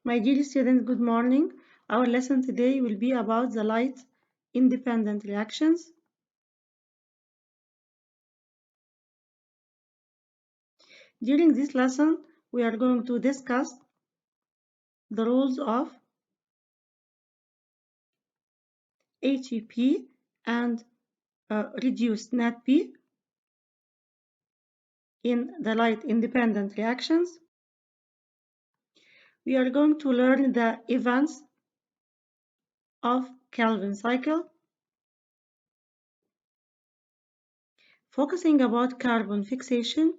My dear students, good morning. Our lesson today will be about the light-independent reactions. During this lesson, we are going to discuss the rules of HEP and reduced NADP in the light-independent reactions. We are going to learn the events of Calvin cycle, focusing about carbon fixation.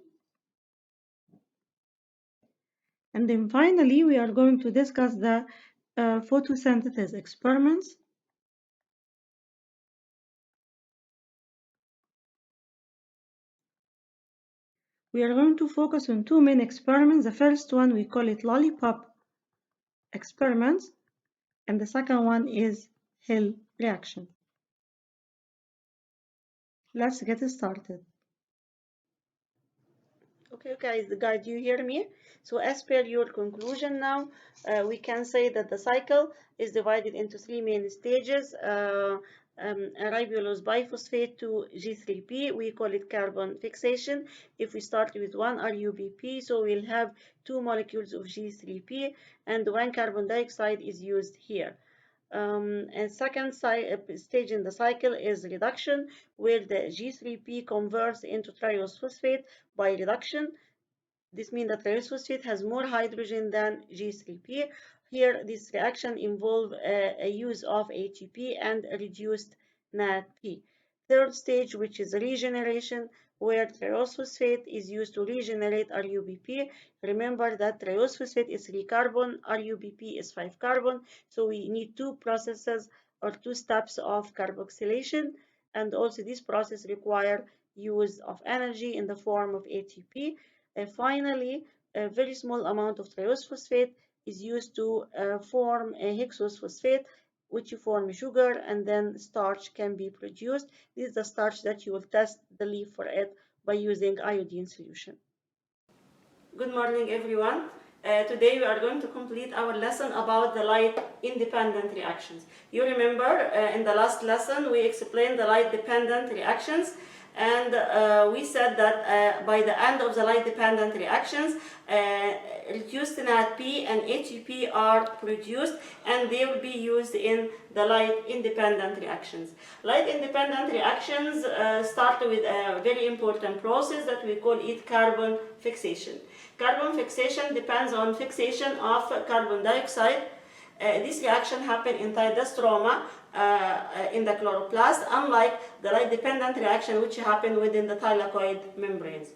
And then finally, we are going to discuss the photosynthesis experiments. We are going to focus on two main experiments. The first one, we call it Lollipop Experiment, and the second one is Hill reaction. Let's get started. Okay, guys, do you hear me? So as per your conclusion now, we can say that the cycle is divided into three main stages. Ribulose biphosphate to G3P, we call it carbon fixation. If we start with one RUBP, so we'll have two molecules of G3P and one carbon dioxide is used here. And second stage in the cycle is reduction, where the G3P converts into triose phosphate by reduction. This means that triose phosphate has more hydrogen than G3P. Here, this reaction involves a use of HEP and reduced NADP. Third stage, which is regeneration, where triose phosphate is used to regenerate RUBP. Remember that triose phosphate is 3 carbon, RUBP is 5 carbon, so we need two processes or two steps of carboxylation, and also this process requires use of energy in the form of ATP. And finally, a very small amount of triose phosphate is used to form a hexose phosphate, which you form sugar, and then starch can be produced. This is the starch that you will test the leaf for it by using iodine solution. Good morning, everyone. Today we are going to complete our lesson about the light-independent reactions. You remember in the last lesson we explained the light-dependent reactions, and we said that by the end of the light-dependent reactions, reduced NADP and HEP are produced, and they will be used in the light-independent reactions. Light-independent reactions start with a very important process that we call it carbon fixation. Carbon fixation depends on fixation of carbon dioxide. This reaction happens inside the stroma in the chloroplast, unlike the light-dependent reaction which happens within the thylakoid membranes.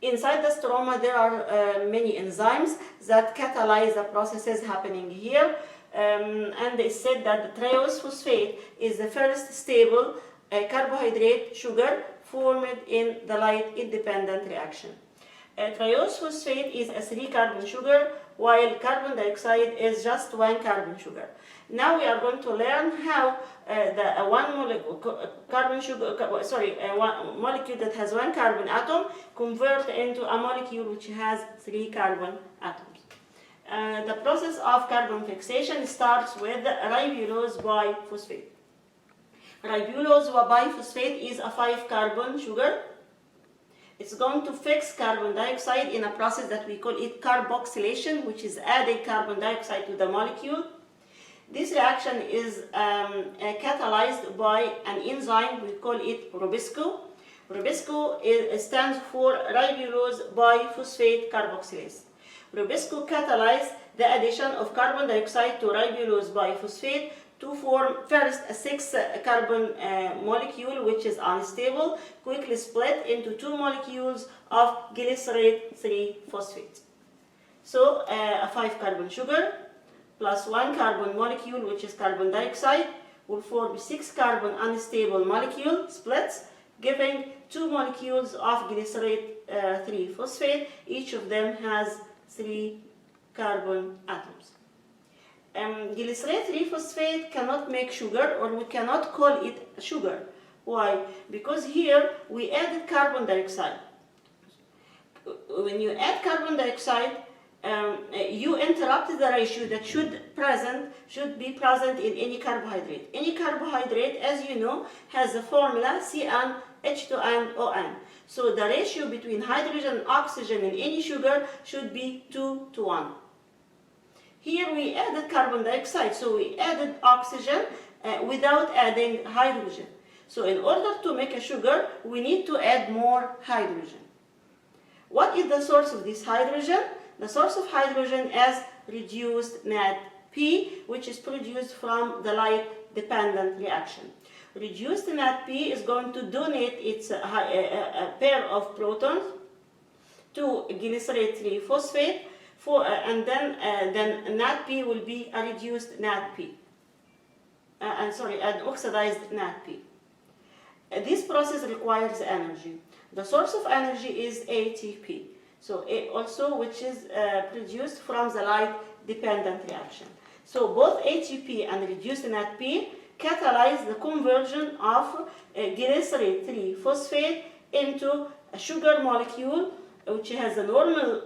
Inside the stroma, there are many enzymes that catalyze the processes happening here, and they said that the triose phosphate is the first stable carbohydrate sugar formed in the light-independent reaction. Triose phosphate is a 3 carbon sugar, while carbon dioxide is just 1 carbon sugar. Now we are going to learn how one molecule that has 1 carbon atom convert into a molecule which has 3 carbon atoms. The process of carbon fixation starts with ribulose biphosphate. Ribulose biphosphate is a 5 carbon sugar. It's going to fix carbon dioxide in a process that we call it carboxylation, which is adding carbon dioxide to the molecule. This reaction is catalyzed by an enzyme, we call it Rubisco. Rubisco stands for ribulose biphosphate carboxylase. Rubisco catalyzes the addition of carbon dioxide to ribulose biphosphate to form first a 6 carbon molecule, which is unstable, quickly split into 2 molecules of glycerate 3 phosphate. So a 5 carbon sugar plus 1 carbon molecule, which is carbon dioxide, will form 6 carbon unstable molecule splits, giving 2 molecules of glycerate 3 phosphate. Each of them has 3 carbon atoms. Glycerate 3 phosphate cannot make sugar, or we cannot call it sugar. Why? Because here we added carbon dioxide. When you add carbon dioxide, you interrupt the ratio that should be present in any carbohydrate. Any carbohydrate, as you know, has the formula CN H2N ON. So the ratio between hydrogen and oxygen in any sugar should be 2 to 1. Here we added carbon dioxide, so we added oxygen without adding hydrogen. So in order to make a sugar, we need to add more hydrogen. What is the source of this hydrogen? The source of hydrogen is reduced NADP, which is produced from the light-dependent reaction. Reduced NADP is going to donate its a pair of protons to glycerate 3-phosphate, and then NADP will be a reduced NADP. An oxidized NADP. This process requires energy. The source of energy is ATP. So also which is produced from the light-dependent reaction. So both ATP and reduced NADP catalyze the conversion of glycerate 3-phosphate into a sugar molecule, which has a normal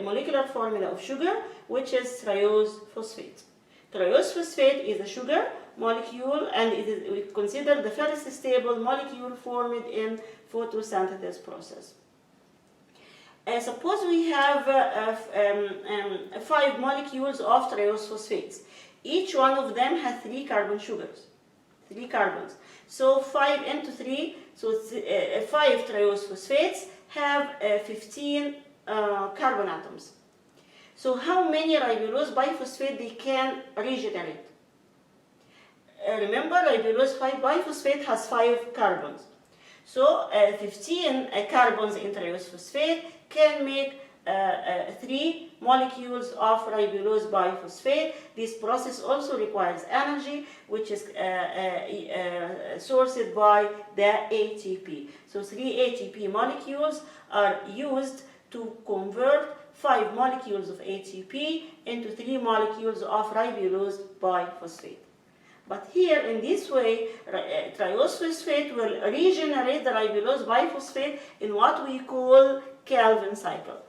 molecular formula of sugar, which is triose phosphate. Triose phosphate is a sugar molecule, and it is considered the first stable molecule formed in photosynthesis process. Suppose we have 5 molecules of triose phosphates. Each one of them has 3 carbon sugars, 3 carbons. So 5 into 3, so 5 triose phosphates have 15 carbon atoms. So how many ribulose biphosphate they can regenerate? Remember, ribulose 5-biphosphate has 5 carbons. So 15 carbons in triose phosphate can make 3 molecules of ribulose biphosphate. This process also requires energy, which is sourced by the ATP. So 3 ATP molecules are used to convert 5 molecules of ATP into 3 molecules of ribulose biphosphate. But here, in this way, triose phosphate will regenerate the ribulose biphosphate in what we call Calvin cycle.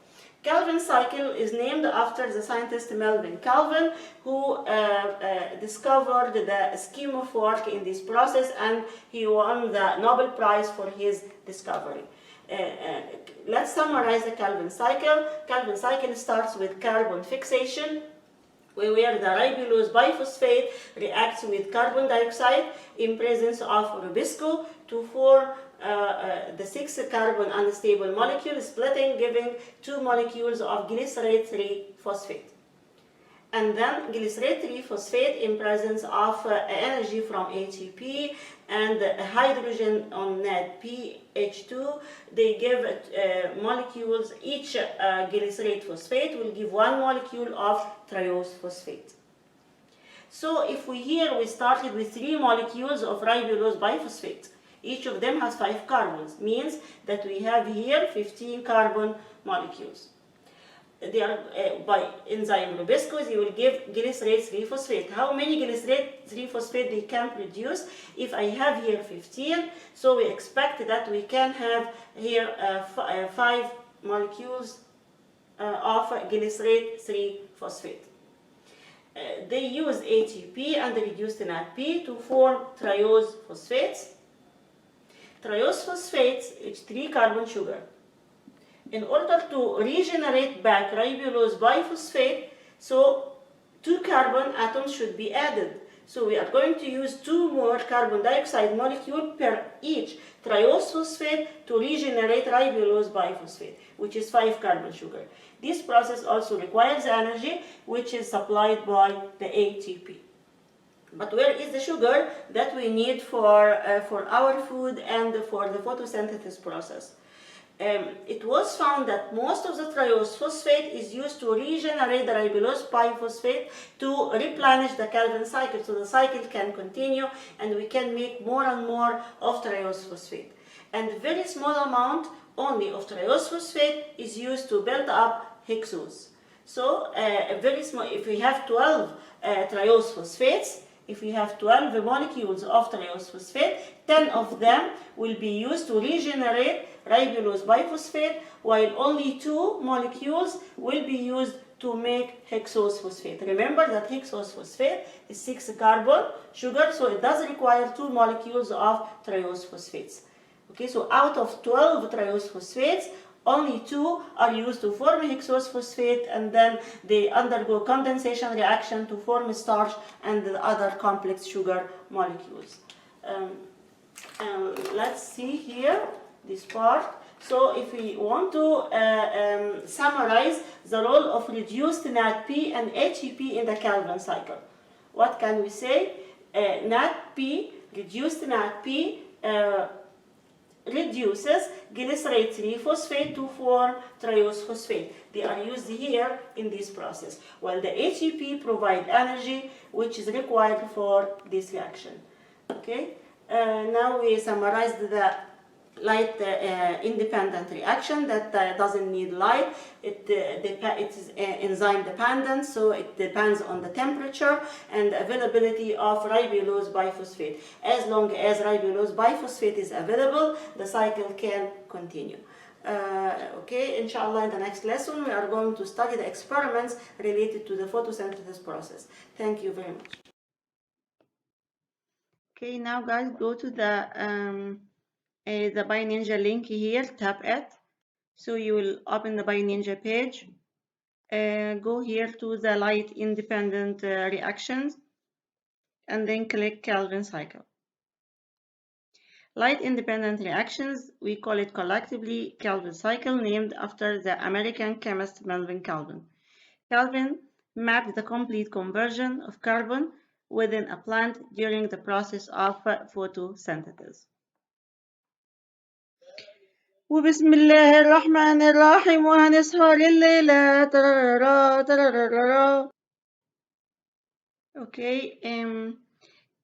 Calvin cycle is named after the scientist Melvin Calvin, who discovered the scheme of work in this process, and he won the Nobel Prize for his discovery. Let's summarize the Calvin cycle. Calvin cycle starts with carbon fixation, where the ribulose biphosphate reacts with carbon dioxide in presence of Rubisco to form the 6-carbon unstable molecule, splitting, giving 2 molecules of glycerate 3-phosphate. And then glycerate 3-phosphate in presence of energy from ATP and hydrogen on NADP, H2, they give molecules, each glycerate phosphate will give 1 molecule of triose phosphate. So if we started with 3 molecules of ribulose biphosphate. Each of them has 5 carbons, means that we have here 15 carbon molecules. They are by enzyme Rubisco, they will give glycerate 3-phosphate. How many glycerate 3-phosphate they can produce? If I have here 15, so we expect that we can have here 5 molecules of glycerate 3-phosphate. They use ATP and reduced NADP to form triose phosphates. Triose phosphates is 3-carbon sugar. In order to regenerate back ribulose biphosphate, so 2 carbon atoms should be added. So we are going to use 2 more carbon dioxide molecules per each triose phosphate to regenerate ribulose biphosphate, which is 5-carbon sugar. This process also requires energy, which is supplied by the ATP. But where is the sugar that we need for our food and for the photosynthesis process? It was found that most of the triose phosphate is used to regenerate the ribulose biphosphate to replenish the Calvin cycle, so the cycle can continue and we can make more and more of triose phosphate. And a very small amount only of triose phosphate is used to build up hexose. So very small, if we have 12 triose phosphates, if we have 12 molecules of triose phosphate, 10 of them will be used to regenerate ribulose biphosphate, while only 2 molecules will be used to make hexose phosphate. Remember that hexose phosphate is 6 carbon sugar, so it does require 2 molecules of triose phosphates. Okay, so out of 12 triose phosphates, only 2 are used to form hexose phosphate, and then they undergo condensation reaction to form starch and the other complex sugar molecules. Let's see here this part. So if we want to summarize the role of reduced NADP and HEP in the Calvin cycle, what can we say? NADP, reduced NADP, reduces glycerate 3-phosphate to form triose phosphate. They are used here in this process, while the HEP provide energy which is required for this reaction. Okay, now we summarized the light independent reaction that doesn't need light. It is enzyme dependent, so it depends on the temperature and availability of ribulose biphosphate. As long as ribulose biphosphate is available, the cycle can continue. Okay, inshallah, in the next lesson we are going to study the experiments related to the photosynthesis process. Thank you very much. Okay, now guys, go to the BioNinja link here, tap it. So you will open the BioNinja page. Go here to the light independent reactions and then click Calvin cycle. Light independent reactions, we call it collectively Calvin cycle, named after the American chemist Melvin Calvin. Calvin mapped the complete conversion of carbon within a plant during the process of photosynthesis. وبسم الله الرحمن الرحيم وهنسهر الليلة ترارا ترارا. Okay,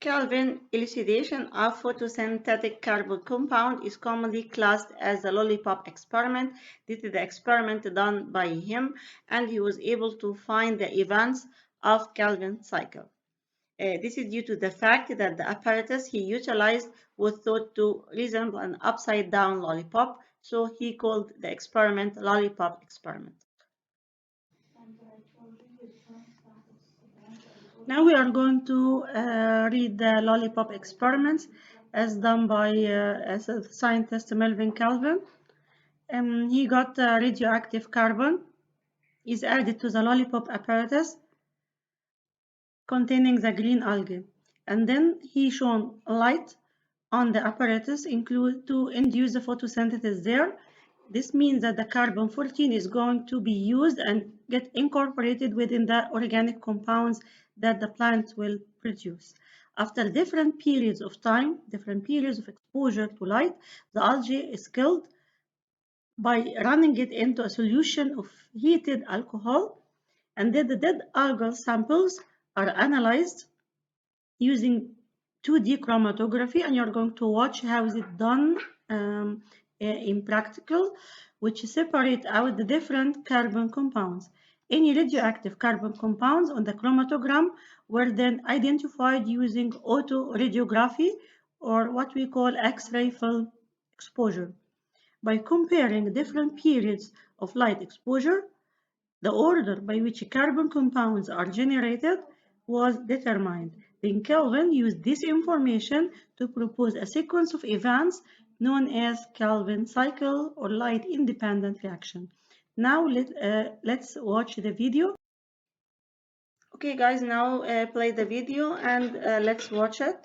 Calvin elucidation of photosynthetic carbon compound is commonly classed as the Lollipop Experiment due to the experiment done by him, and he was able to find the events of Calvin cycle. This is due to the fact that the apparatus he utilized was thought to resemble an upside-down lollipop, so he called the experiment Lollipop Experiment. Now we are going to read the Lollipop Experiments as done by scientist Melvin Calvin. He got radioactive carbon is added to the Lollipop apparatus containing the green algae, and then he shone light on the apparatus to induce the photosynthesis there. This means that the carbon-14 is going to be used and get incorporated within the organic compounds that the plant will produce. After different periods of time, different periods of exposure to light, the algae is killed by running it into a solution of heated alcohol, and then the dead algal samples are analyzed using 2D chromatography, and you're going to watch how is it done in practical, which separate out the different carbon compounds. Any radioactive carbon compounds on the chromatogram were then identified using autoradiography, or what we call X-ray film exposure. By comparing different periods of light exposure, the order by which carbon compounds are generated was determined. Then Calvin used this information to propose a sequence of events known as Calvin cycle or light independent reaction. Now let's watch the video. Okay guys, now play the video and let's watch it.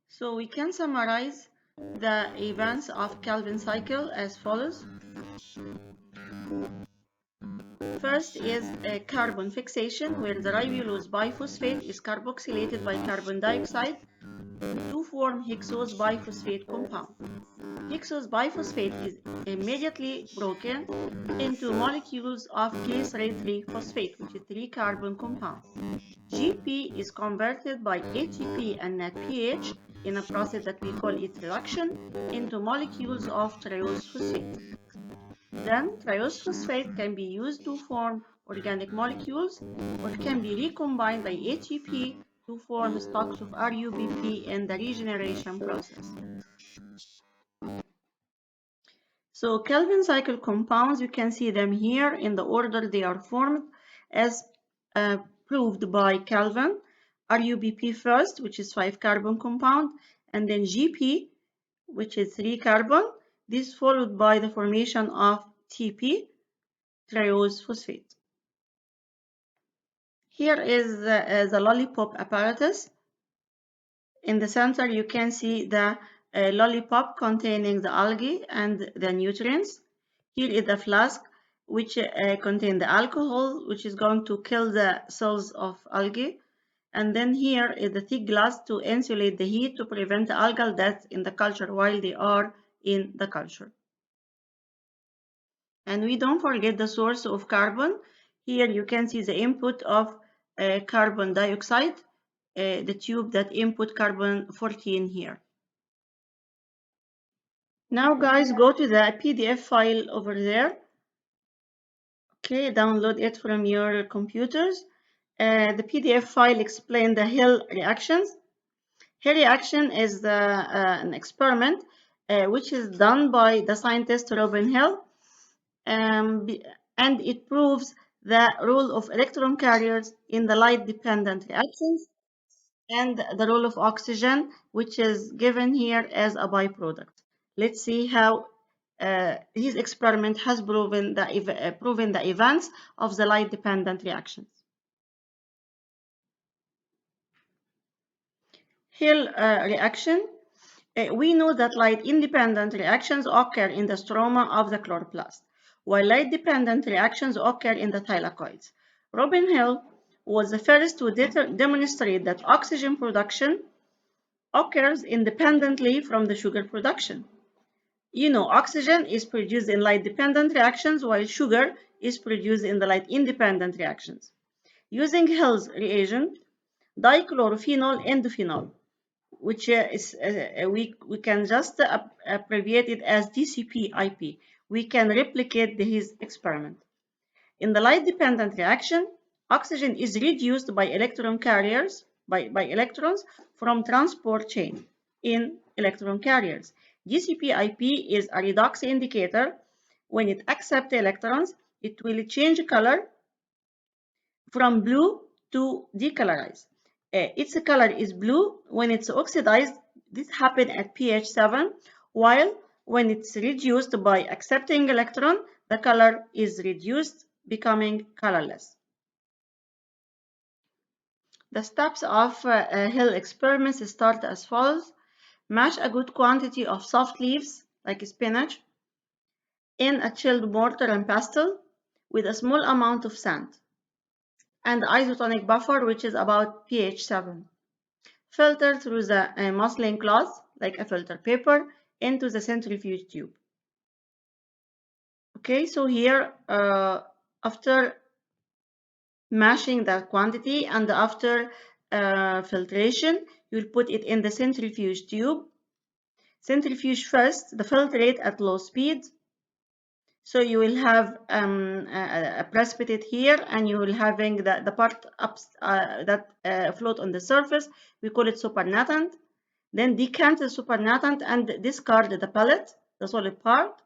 So we can summarize the events of Calvin cycle as follows. First is a carbon fixation, where the ribulose biphosphate is carboxylated by carbon dioxide to form hexose biphosphate compound. Hexose biphosphate is immediately broken into molecules of glycerate 3-phosphate, which is 3-carbon compound. GP is converted by ATP and NADPH in a process that we call it reduction into molecules of triose phosphate. Then triose phosphate can be used to form organic molecules or can be recombined by ATP to form stocks of RUBP in the regeneration process. So Calvin cycle compounds, you can see them here in the order they are formed as proved by Calvin. RUBP first, which is 5-carbon compound, and then GP, which is 3-carbon. This followed by the formation of TP, triose phosphate. Here is the Lollipop apparatus. In the center, you can see the lollipop containing the algae and the nutrients. Here is the flask which contains the alcohol, which is going to kill the cells of algae. And then here is the thick glass to insulate the heat to prevent algal death in the culture while they are in the culture. And we don't forget the source of carbon. Here you can see the input of carbon dioxide, the tube that input carbon 14 here. Now guys, go to the PDF file over there. Okay, download it from your computers. The PDF file explains the Hill reactions. Hill reaction is an experiment which is done by the scientist Robin Hill, and it proves the role of electron carriers in the light-dependent reactions and the role of oxygen, which is given here as a byproduct. Let's see how his experiment has proven the events of the light-dependent reactions. Hill reaction. We know that light-independent reactions occur in the stroma of the chloroplast, while light-dependent reactions occur in the thylakoids. Robin Hill was the first to demonstrate that oxygen production occurs independently from the sugar production. You know, oxygen is produced in light-dependent reactions, while sugar is produced in the light-independent reactions. Using Hill's reagent, dichlorophenol endophenol, which we can just abbreviate it as DCP-IP. We can replicate his experiment. In the light-dependent reaction, oxygen is reduced by electron carriers, by electrons from transport chain in electron carriers. DCP-IP is a redox indicator. When it accepts electrons, it will change color from blue to decolorize. Its color is blue when it's oxidized. This happens at pH 7, while when it's reduced by accepting electron, the color is reduced, becoming colorless. The steps of Hill experiments start as follows. Mash a good quantity of soft leaves, like spinach, in a chilled mortar and pestle with a small amount of sand and isotonic buffer, which is about pH 7. Filter through the muslin cloth, like a filter paper, into the centrifuge tube. Okay, so here, after mashing that quantity and after filtration, you'll put it in the centrifuge tube. Centrifuge first, the filtrate at low speed. So you will have a precipitate here, and you will having the part up, that float on the surface. We call it supernatant. Then decant the supernatant and discard the pellet, the solid part.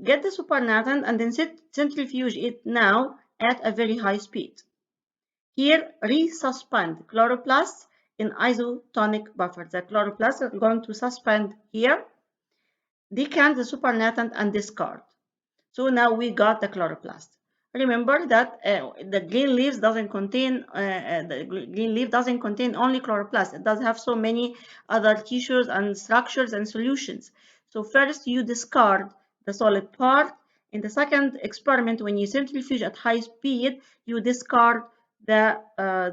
Get the supernatant and then centrifuge it now at a very high speed. Here, resuspend chloroplasts in isotonic buffer. The chloroplasts are going to suspend here. Decant the supernatant and discard. So now we got the chloroplast. Remember that the green leaf doesn't contain only chloroplast. It does have so many other tissues and structures and solutions. So first you discard the solid part. In the second experiment, when you centrifuge at high speed, you discard the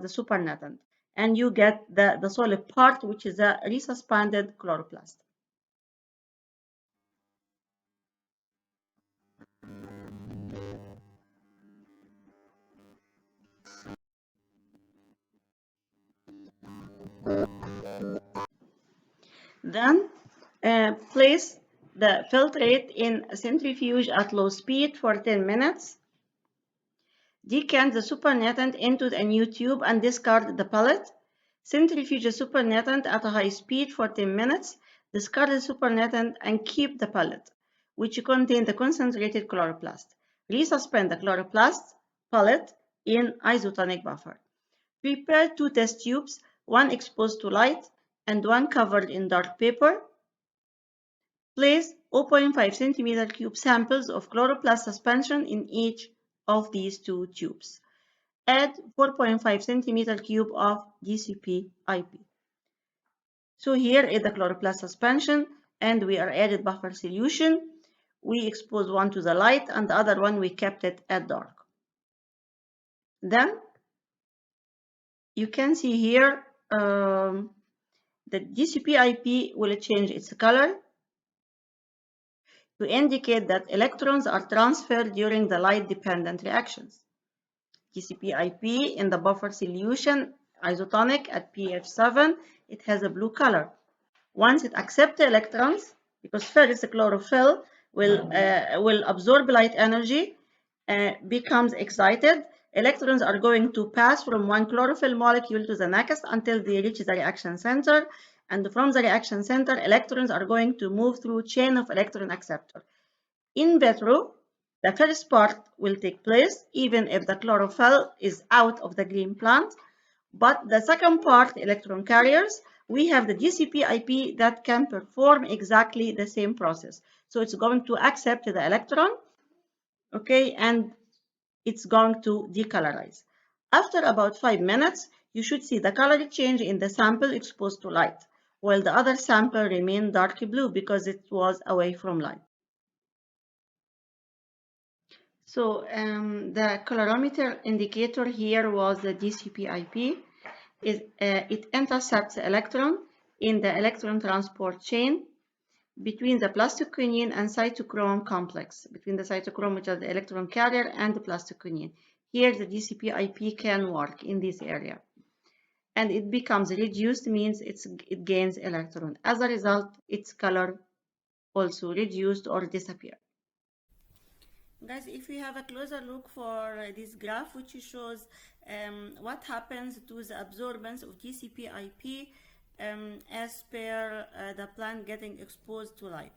supernatant, and you get the solid part, which is a resuspended chloroplast. Then place the filtrate in a centrifuge at low speed for 10 minutes. Decant the supernatant into a new tube and discard the pellet. Centrifuge the supernatant at a high speed for 10 minutes. Discard the supernatant and keep the pellet, which contain the concentrated chloroplast. Resuspend the chloroplast pellet in isotonic buffer. Prepare 2 test tubes, one exposed to light and one covered in dark paper. Place 0.5 centimeter cube samples of chloroplast suspension in each of these 2 tubes. Add 4.5 centimeter cube of DCP-IP. So here is the chloroplast suspension, and we are added buffer solution. We expose one to the light and the other one we kept it at dark. Then you can see here the DCP-IP will change its color to indicate that electrons are transferred during the light-dependent reactions. DCP-IP in the buffer solution, isotonic at pH 7, it has a blue color. Once it accepts the electrons, because first the chlorophyll will absorb light energy, becomes excited, electrons are going to pass from one chlorophyll molecule to the next until they reach the reaction center. And from the reaction center, electrons are going to move through chain of electron acceptor. In vitro, the first part will take place even if the chlorophyll is out of the green plant. But the second part, electron carriers, we have the DCP-IP that can perform exactly the same process. So it's going to accept the electron, okay, and it's going to decolorize. After about 5 minutes, you should see the color change in the sample exposed to light, while the other sample remained dark blue because it was away from light. So the colorimeter indicator here was the DCP-IP. It intercepts the electron in the electron transport chain between the plastoquinine and cytochrome complex, between the cytochrome, which is the electron carrier, and the plastoquinine. Here the DCP-IP can work in this area. And it becomes reduced, means it gains electron. As a result, its color also reduced or disappeared. Guys, if we have a closer look for this graph, which shows what happens to the absorbance of DCP-IP as per the plant getting exposed to light.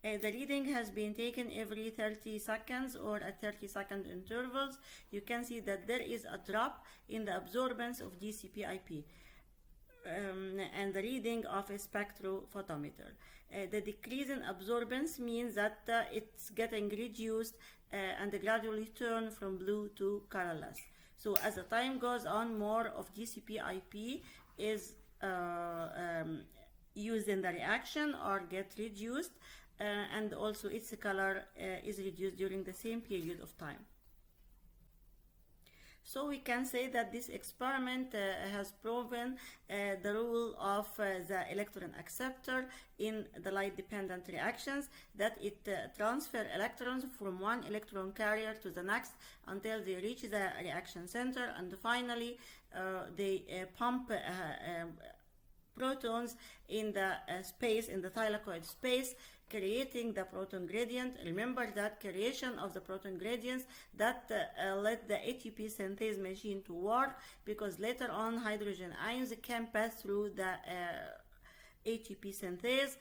The reading has been taken every 30 seconds or at 30-second intervals. You can see that there is a drop in the absorbance of DCP-IP. And the reading of a spectrophotometer. The decrease in absorbance means that it's getting reduced and gradually turn from blue to colorless. So as the time goes on, more of DCP-IP is used in the reaction or get reduced, and also its color is reduced during the same period of time. So we can say that this experiment has proven the role of the electron acceptor in the light-dependent reactions, that it transfers electrons from one electron carrier to the next until they reach the reaction center, and finally they pump protons in the space, in the thylakoid space, creating the proton gradient. Remember that creation of the proton gradients that led the ATP synthase machine to work, because later on hydrogen ions can pass through the ATP synthase,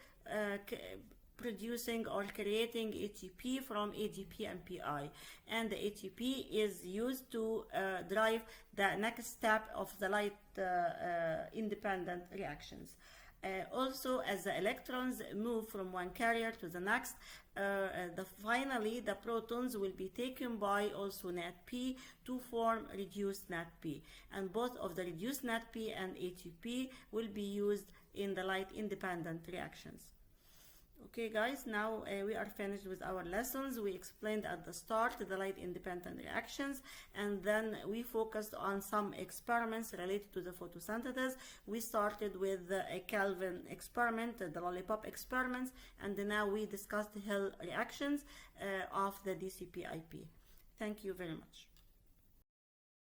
producing or creating ATP from ADP and PI, and the ATP is used to drive the next step of the light independent reactions. Also, as the electrons move from one carrier to the next, finally the protons will be taken by also NADP to form reduced NADP, and both of the reduced NADP and ATP will be used in the light independent reactions. Okay guys, now we are finished with our lessons. We explained at the start the light independent reactions, and then we focused on some experiments related to the photosynthesis. We started with a Kelvin experiment, the Lollipop experiments, and now we discussed the Hill reactions of the DCP-IP. Thank you very much.